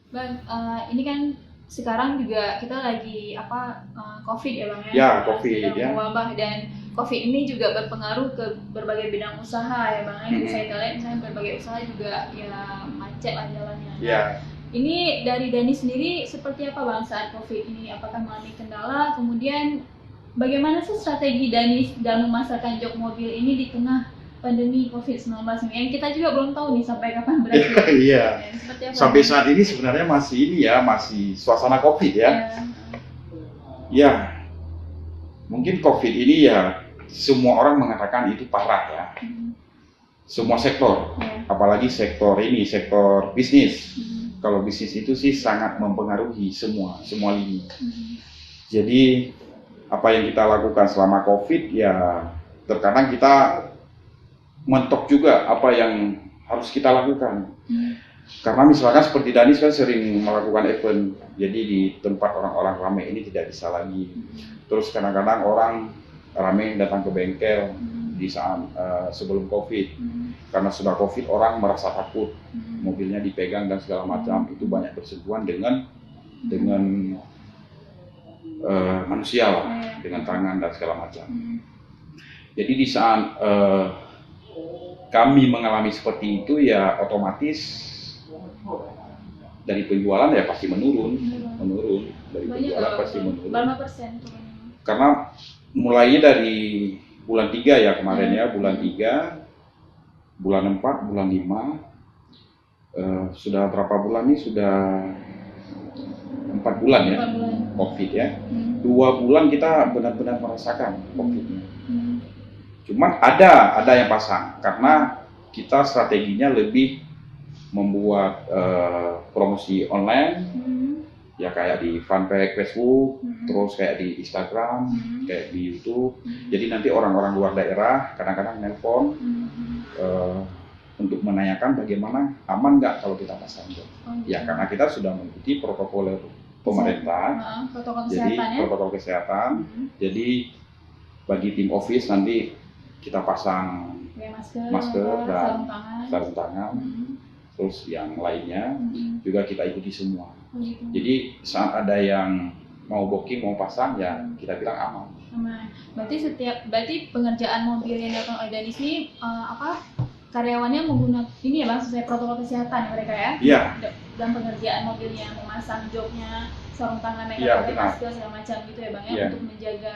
Bang, ini kan sekarang juga kita lagi COVID ya Bang ya? Ya, COVID Sedang ya. mewabah dan COVID ini juga berpengaruh ke berbagai bidang usaha ya Bang ya. Bisa kita lihat misalnya berbagai usaha juga ya macet lah jalannya. Nah, Ya, ini dari Dani sendiri seperti apa Bang saat COVID ini? Apakah mengalami kendala? Kemudian bagaimana sih strategi Dani dalam memasarkan jok mobil ini di tengah pandemi COVID-19 ini? Yang kita juga belum tahu nih sampai kapan berakhir. iya. Ya, seperti apa? Sampai Bang? saat ini sebenarnya masih ini ya, masih suasana COVID ya. Ya. Ya, mungkin COVID ini ya semua orang mengatakan itu parah ya. Semua sektor, Ya. apalagi sektor ini, sektor bisnis. Hmm. Kalau bisnis itu sih sangat mempengaruhi semua lini. Hmm. Jadi apa yang kita lakukan selama COVID ya terkadang kita mentok juga apa yang harus kita lakukan. Karena misalkan seperti Dani kan sering melakukan event, jadi di tempat orang-orang ramai ini tidak bisa lagi. Terus kadang-kadang orang ramai datang ke bengkel di saat sebelum COVID, karena sudah COVID orang merasa takut, mobilnya dipegang dan segala macam. Itu banyak bersentuhan dengan manusia lah, dengan tangan dan segala macam. Jadi di saat kami mengalami seperti itu ya otomatis dari penjualan ya pasti menurun dari penjualan pasti menurun. Berapa persen? Karena mulainya dari bulan 3 ya kemarin ya, bulan 3, bulan 4, bulan 5, sudah berapa bulan nih? Sudah 4 bulan ya, 4 bulan. COVID ya. 2 bulan kita benar-benar merasakan COVID-nya. Cuman ada yang pasang karena kita strateginya lebih membuat promosi online ya kayak di fanpage Facebook, terus kayak di Instagram, kayak di YouTube. Jadi nanti orang-orang luar daerah kadang-kadang nelpon untuk menanyakan bagaimana aman nggak kalau kita pasang jok. Ya karena kita sudah mengikuti protokol pemerintah, protokol jadi kesehatan ya. protokol kesehatan. Jadi bagi tim office nanti kita pasang Ya, masker dan sarung tangan. sarung tangan. Terus yang lainnya juga kita ikuti semua. Jadi saat ada yang mau booking, mau pasang ya kita bilang aman. Aman. Berarti pengerjaan mobil yang dilakukan oleh Dani ini karyawannya menggunakan ini ya Bang sesuai protokol kesehatan mereka ya? Iya. Dalam pengerjaan mobilnya, memasang joknya, sarung tangan, Iya, pakai benar. masker segala macam gitu ya Bang ya, Iya. untuk menjaga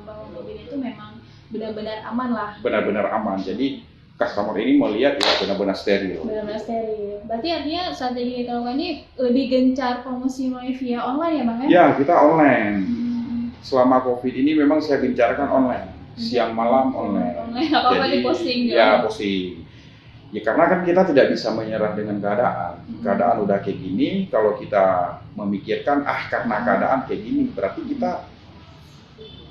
bahwa mobil itu memang benar-benar aman lah. Benar-benar aman. Jadi customer ini melihat ya benar-benar steril. Benar-benar steril. Berarti artinya strategi kita lakukan ini lebih gencar promosi melalui via online ya Bang ya? Ya, kita online. Selama COVID ini memang saya gencarkan online. Siang malam online. Online apa-apa Jadi, diposting gitu. Ya, posting. Ya karena kan kita tidak bisa menyerah dengan keadaan. Keadaan udah kayak gini, kalau kita memikirkan karena keadaan kayak gini, berarti kita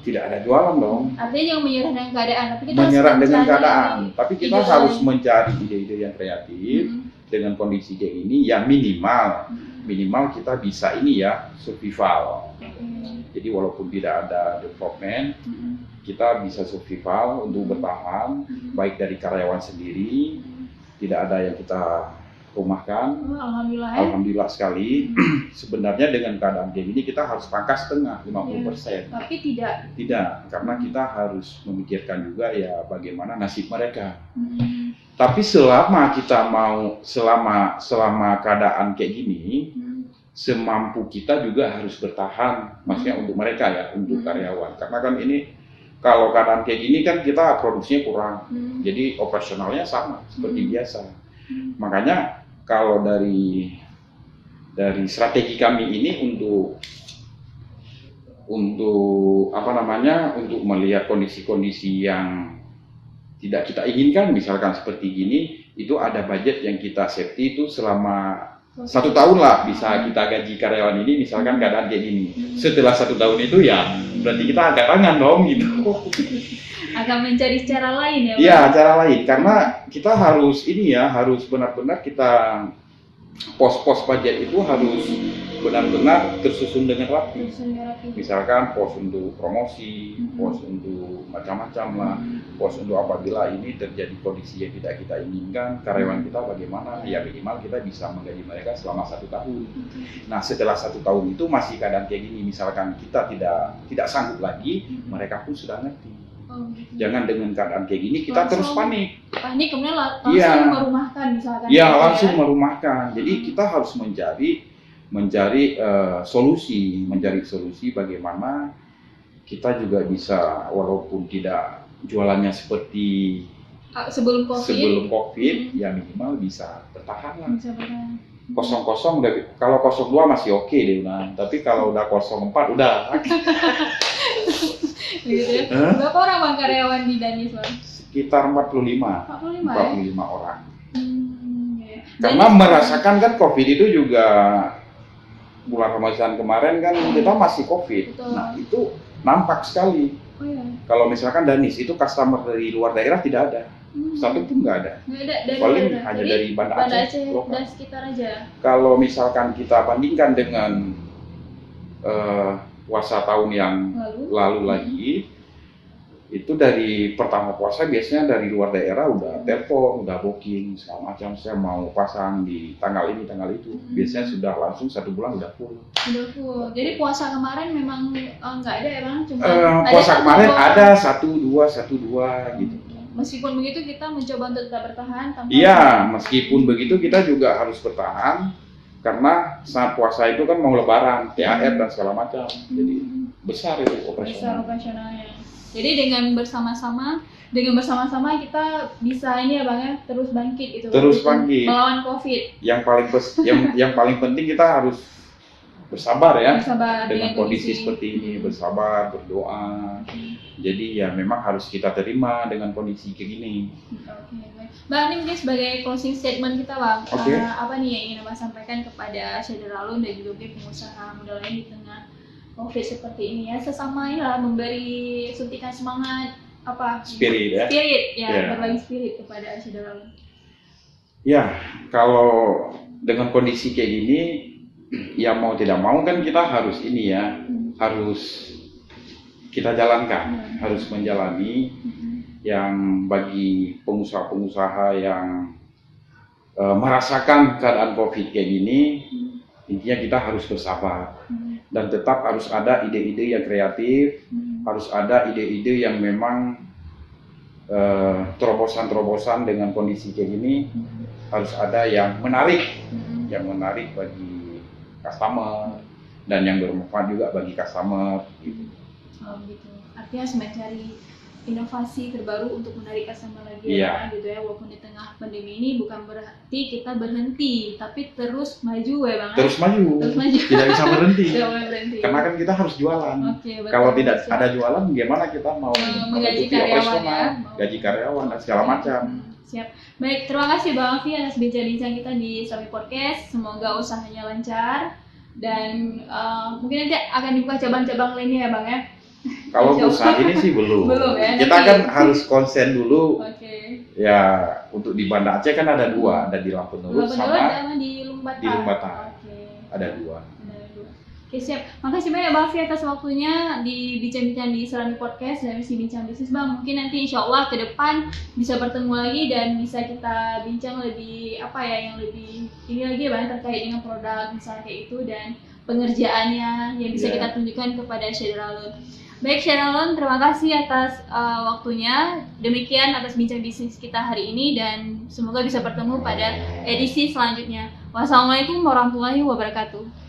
tidak ada jualan dong. Artinya jangan menyerah dengan keadaan, tapi kita Menyerah harus dengan mencari keadaan, tapi kita ide harus lain. mencari ide-ide yang kreatif dengan kondisi kayak ini. Ya minimal kita bisa ini ya survival. Jadi walaupun tidak ada development, kita bisa survival untuk bertahan, baik dari karyawan sendiri, tidak ada yang kita rumahkan. Alhamdulillah ya. Alhamdulillah sekali. Sebenarnya dengan keadaan kayak gini kita harus pangkas setengah 50%. Tapi tidak. Tidak, karena kita harus memikirkan juga ya bagaimana nasib mereka. Tapi selama kita mau selama keadaan kayak gini, semampu kita juga harus bertahan, maksudnya untuk mereka ya, untuk karyawan. Karena kan ini kalau keadaan kayak gini kan kita produksinya kurang, jadi operasionalnya sama seperti biasa. Makanya kalau dari strategi kami ini untuk untuk melihat kondisi-kondisi yang tidak kita inginkan, misalkan seperti gini, itu ada budget yang kita safety itu selama 1 tahun lah bisa kita gaji karyawan ini, misalkan keadaan kayak gini. Setelah 1 tahun itu ya berarti kita angkat tangan dong gitu. Akan mencari cara lain ya. Iya, cara lain, karena kita harus ini ya, harus benar-benar kita pos-pos budget itu harus benar-benar tersusun dengan rapi. Terus rapi. Misalkan pos untuk promosi, pos untuk macam-macam lah, pos untuk apabila ini terjadi kondisi yang tidak kita inginkan, karyawan kita bagaimana, ya minimal kita bisa menggaji mereka selama 1 tahun. Nah setelah 1 tahun itu masih keadaan kayak gini, misalkan kita tidak sanggup lagi, mereka pun sudah ngerti. Jangan dengan keadaan kayak gini kita terus panik kemudian langsung merumahkan misalkan. Iya, langsung merumahkan. Jadi kita harus mencari solusi bagaimana kita juga bisa, walaupun tidak jualannya seperti sebelum COVID, ya minimal bisa bertahan lah. Kosong kalau 02 masih oke deh, tapi kalau udah 04 udah. Gitu ya. Berapa orang bang karyawan di Danis bang? Sekitar 45 orang. Ya. Karena merasakan kan COVID itu juga bulan Ramadan kemarin kan kita masih COVID. Betul. Nah itu nampak sekali. Oh, iya. Kalau misalkan Danis itu customer dari luar daerah tidak ada. Satu pun nggak ada. Paling hanya dari Banda Aceh dan sekitar aja. Kalau misalkan kita bandingkan dengan puasa tahun yang lalu lagi, itu dari pertama puasa biasanya dari luar daerah udah telepon, udah booking segala macam, saya mau pasang di tanggal ini tanggal itu, biasanya sudah langsung 1 bulan udah full. Jadi puasa kemarin memang nggak ada ya bang? Cuma puasa kemarin ada 1-2 gitu. Meskipun begitu kita mencoba untuk tetap bertahan. Iya, meskipun begitu kita juga harus bertahan. Karena saat puasa itu kan mau lebaran, THR dan segala macam, jadi besar itu operasionalnya. Jadi dengan bersama-sama kita bisa ini ya bang ya, terus bangkit itu. Terus bangkit. Melawan COVID. Yang paling penting kita harus bersabar ya. Bersabar dengan kondisi seperti ini, bersabar, berdoa. Jadi ya memang harus kita terima dengan kondisi kayak gini. Bang, ini mungkin sebagai closing statement kita bang, okay. Apa nih yang ingin Abang sampaikan kepada Syederalun dan juga pengusaha muda lain di tengah COVID seperti ini ya, sesama inilah memberi suntikan semangat spirit ya, berbagi spirit kepada Syederalun. Ya, kalau dengan kondisi kayak gini, ya mau tidak mau kan kita harus ini ya, harus kita jalankan, harus menjalani. Yang bagi pengusaha-pengusaha yang merasakan keadaan COVID kayak gini, intinya kita harus bersabar dan tetap harus ada ide-ide yang kreatif, harus ada ide-ide yang memang terobosan-terobosan dengan kondisi kayak gini, harus ada yang menarik bagi customer dan yang bermanfaat juga bagi customer. Gitu. Oh gitu. Artinya mencari inovasi terbaru untuk menarik customer lagi gitu ya, walaupun di tengah pandemi ini bukan berarti kita berhenti, tapi terus maju ya bang. Terus maju. Tidak bisa berhenti. Karena kan kita harus jualan. Kalau tidak ada jualan, gimana kita mau menggaji karyawan ya? Gaji karyawan dan segala macam. Siap. Baik, terima kasih Bang Alfi atas bincang-bincang kita di Sami Podcast. Semoga usahanya lancar dan mungkin nanti akan dibuka cabang-cabang lainnya ya Bang ya. Kalau saat ini sih belum ya, kita kan harus konsen dulu. Ya untuk di Banda Aceh kan ada 2, ada di Lampung Nurut sama di Lumbata. Ada 2. Oke siap, makasih banyak Bang Alfi atas waktunya di bincang-bincang di Sami Podcast dan misi bincang bisnis Bang. Mungkin nanti insya Allah ke depan bisa bertemu lagi dan bisa kita bincang lebih yang lebih ini lagi Bang, terkait dengan produk misalnya kayak itu dan pengerjaannya yang bisa kita tunjukkan kepada Syederalun. Baik Syederalun, terima kasih atas waktunya. Demikian atas bincang bisnis kita hari ini dan semoga bisa bertemu pada edisi selanjutnya. Wassalamualaikum warahmatullahi wabarakatuh.